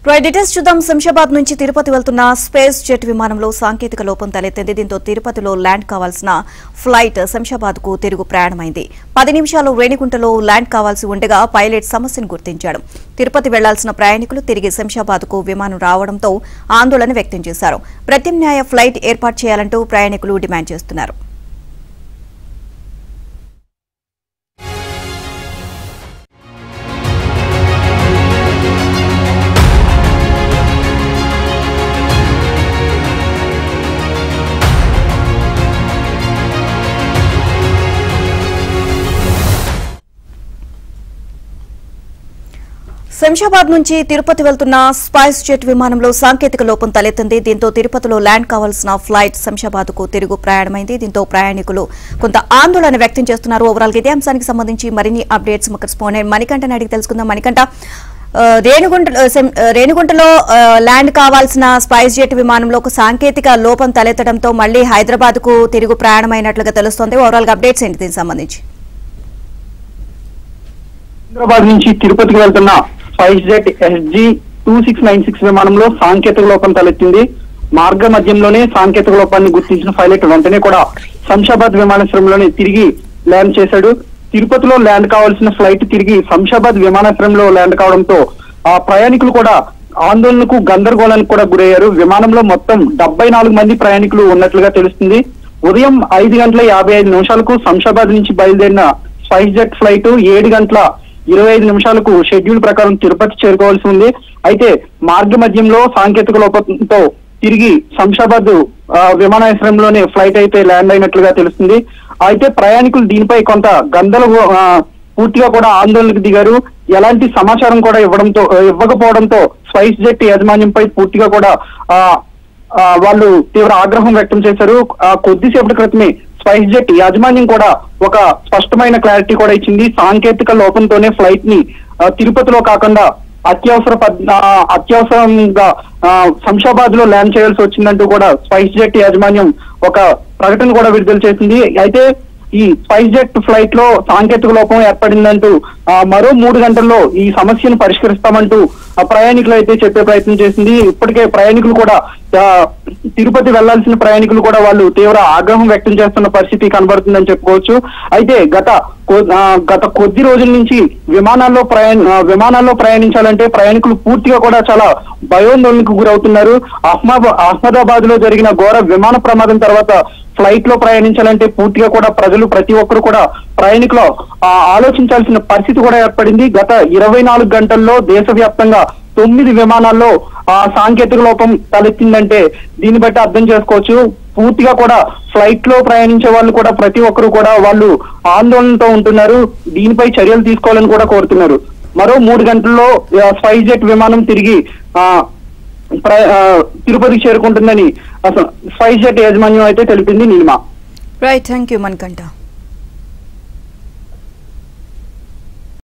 Details చూద్దాం. శంషాబాద్ నుంచి తిరుపతి వెళ్తున్న స్పేస్ జెట్ విమానంలో సాంకేతిక లోపం తలెత్తింది. దీంతో తిరుపతిలో ల్యాండ్ కావాల్సిన ఫ్లైట్ శంషాబాద్ కు తిరుగు ప్రయాణమైంది. 10 నిమిషాలు రేణిగుంటలో ల్యాండ్ కావాల్సి ఉండగా పైలట్ సమస్యను గుర్తించాడు. తిరుపతి వెళ్లాల్సిన ప్రయాణికులు తిరిగి శంషాబాద్ కు విమానం రావడంతో ఆందోళన వ్యక్తం చేశారు. ప్రత్యామ్నాయ ఫ్లైట్ ఏర్పాటు చేయాలంటూ ప్రయాణికులు డిమాండ్ చేస్తున్నారు. శంషాబాద్ నుంచి తిరుపతి వెళ్తున్న స్పైస్ జెట్ విమానంలో సాంకేతిక లోపం తలెత్తింది. దీంతో తిరుపతిలో ల్యాండ్ కావాల్సిన ఫ్లైట్ శంషాబాద్ కు తిరుగు ప్రయాణమైంది. దీంతో ప్రయాణికులు కొంత ఆందోళన వ్యక్తం చేస్తున్నారు. ఓవరాల్ గా ఇదే అంశానికి సంబంధించి మరిన్ని అప్డేట్స్ మా కరెస్పాండెంట్ మణికంఠని అడిగి తెలుసుకుందాం. మణికంఠ, రేణిగుంటలో ల్యాండ్ కావాల్సిన స్పైస్ జెట్ విమానంలో ఒక సాంకేతిక లోపం తలెత్తడంతో మళ్లీ హైదరాబాద్ కు తిరుగు ప్రయాణమైనట్లుగా తెలుస్తోంది. ఓవరాల్ గా అప్డేట్స్ ఏంటి దీనికి సంబంధించి? హైదరాబాద్ నుంచి తిరుపతికి వెళ్తున్న స్పైస్ జెట్ SG2696 విమానంలో సాంకేతిక లోపం తలెత్తింది. మార్గ మధ్యంలోనే సాంకేతిక లోపాన్ని గుర్తించిన పైలట్ వెంటనే కూడా శంషాబాద్ విమానాశ్రయంలోనే తిరిగి ల్యాండ్ చేశాడు. తిరుపతిలో ల్యాండ్ కావాల్సిన ఫ్లైట్ తిరిగి శంషాబాద్ విమానాశ్రయంలో ల్యాండ్ కావడంతో ఆ ప్రయాణికులు కూడా ఆందోళనకు గందరగోళానికి కూడా గురయ్యారు. విమానంలో మొత్తం 74 మంది ప్రయాణికులు ఉన్నట్లుగా తెలుస్తుంది. ఉదయం 5:55 శంషాబాద్ నుంచి బయలుదేరిన స్పైస్ జెట్ ఫ్లైట్ 7:25 షెడ్యూల్ ప్రకారం తిరుపతి చేరుకోవాల్సి ఉంది. అయితే మార్గ మధ్యంలో సాంకేతిక లోపంతో తిరిగి శంషాబాద్ విమానాశ్రయంలోనే ఫ్లైట్ అయితే ల్యాండ్ అయినట్లుగా తెలుస్తుంది. అయితే ప్రయాణికులు దీనిపై కొంత పూర్తిగా కూడా ఆందోళనకు దిగారు. ఎలాంటి సమాచారం కూడా ఇవ్వకపోవడంతో స్పైస్ జెట్ యాజమాన్యంపై పూర్తిగా కూడా వాళ్ళు తీవ్ర ఆగ్రహం వ్యక్తం చేశారు. కొద్దిసేపటి క్రితమే స్పైస్ జెట్ యాజమాన్యం కూడా ఒక స్పష్టమైన క్లారిటీ కూడా ఇచ్చింది. సాంకేతిక లోపంతోనే ఫ్లైట్ ని తిరుపతిలో కాకుండా అత్యవసరంగా శంషాబాద్ లో ల్యాండ్ చేయాల్సి వచ్చిందంటూ కూడా స్పైస్ జెట్ యాజమాన్యం ఒక ప్రకటన కూడా విడుదల చేసింది. అయితే ఈ స్పైస్ జెట్ ఫ్లైట్ లో సాంకేతిక లోపం ఏర్పడిందంటూ మరో 3 గంటల్లో ఈ సమస్యను పరిష్కరిస్తామంటూ ప్రయాణికులు అయితే చెప్పే ప్రయత్నం చేసింది. ఇప్పటికే ప్రయాణికులు కూడా తిరుపతి వెళ్లాల్సిన ప్రయాణికులు కూడా వాళ్ళు తీవ్ర ఆగ్రహం వ్యక్తం చేస్తున్న పరిస్థితి కనబడుతుందని చెప్పుకోవచ్చు. అయితే గత కొద్ది రోజుల నుంచి విమానాల్లో ప్రయాణించాలంటే ప్రయాణికులు పూర్తిగా కూడా చాలా భయోందోళనకు గురవుతున్నారు. అహ్మదాబాద్ లో జరిగిన ఘోర విమాన ప్రమాదం తర్వాత ఫ్లైట్ లో ప్రయాణించాలంటే పూర్తిగా కూడా ప్రతి ఒక్కరు కూడా ప్రయాణికులు ఆలోచించాల్సిన పరిస్థితి కూడా ఏర్పడింది. గత 24 గంటల్లో దేశవ్యాప్తంగా 9 విమానాల్లో సాంకేతిక లోపం తలెత్తిందంటే దీన్ని బట్టి అర్థం చేసుకోవచ్చు. పూర్తిగా కూడా ఫ్లైట్ లో ప్రయాణించే వాళ్ళు కూడా ప్రతి ఒక్కరు కూడా వాళ్ళు ఆందోళనతో ఉంటున్నారు. దీనిపై చర్యలు తీసుకోవాలని కూడా కోరుతున్నారు. మరో 3 గంటల్లో స్పైస్ జెట్ విమానం తిరిగి తిరుపతికి చేరుకుంటుందని స్పైస్ జెట్ యాజమాన్యం అయితే తెలిపింది. Neelima. Right, thank you Manikanta.